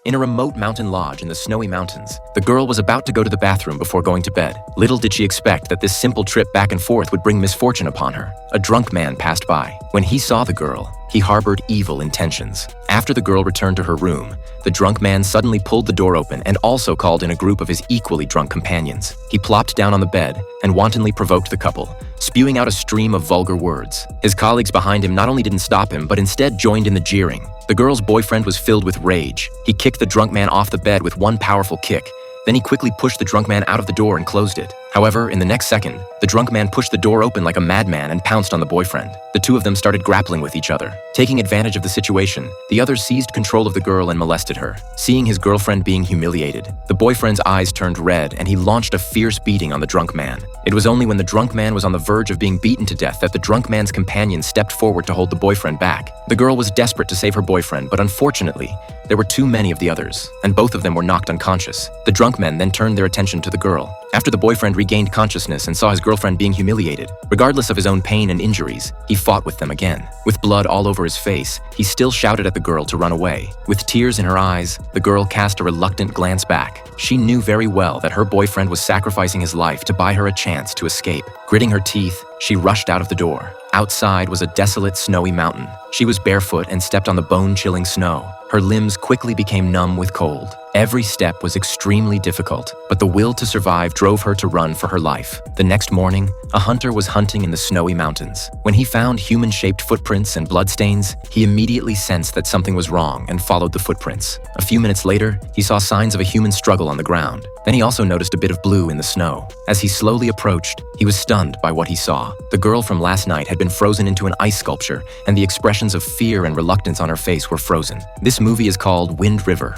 In a remote mountain lodge in the snowy mountains, the girl was about to go to the bathroom before going to bed. Little did she expect that this simple trip back and forth would bring misfortune upon her. A drunk man passed by. When he saw the girl, he harbored evil intentions. After the girl returned to her room, the drunk man suddenly pulled the door open and also called in a group of his equally drunk companions. He plopped down on the bed and wantonly provoked the couple, spewing out a stream of vulgar words. His colleagues behind him not only didn't stop him, but instead joined in the jeering. The girl's boyfriend was filled with rage. He kicked the drunk man off the bed with one powerful kick. Then he quickly pushed the drunk man out of the door and closed it. However, in the next second, the drunk man pushed the door open like a madman and pounced on the boyfriend. The two of them started grappling with each other. Taking advantage of the situation, the other seized control of the girl and molested her. Seeing his girlfriend being humiliated, the boyfriend's eyes turned red and he launched a fierce beating on the drunk man. It was only when the drunk man was on the verge of being beaten to death that the drunk man's companion stepped forward to hold the boyfriend back. The girl was desperate to save her boyfriend, but unfortunately, there were too many of the others, and both of them were knocked unconscious. The drunk men then turned their attention to the girl. After the boyfriend regained consciousness and saw his girlfriend being humiliated, regardless of his own pain and injuries, he fought with them again. With blood all over his face, he still shouted at the girl to run away. With tears in her eyes, the girl cast a reluctant glance back. She knew very well that her boyfriend was sacrificing his life to buy her a chance to escape. Gritting her teeth, she rushed out of the door. Outside was a desolate, snowy mountain. She was barefoot and stepped on the bone-chilling snow. Her limbs quickly became numb with cold. Every step was extremely difficult, but the will to survive drove her to run for her life. The next morning, a hunter was hunting in the snowy mountains. When he found human-shaped footprints and bloodstains, he immediately sensed that something was wrong and followed the footprints. A few minutes later, he saw signs of a human struggle on the ground. Then he also noticed a bit of blue in the snow. As he slowly approached, he was stunned by what he saw. The girl from last night had been frozen into an ice sculpture, and the expressions of fear and reluctance on her face were frozen. This movie is called Wind River.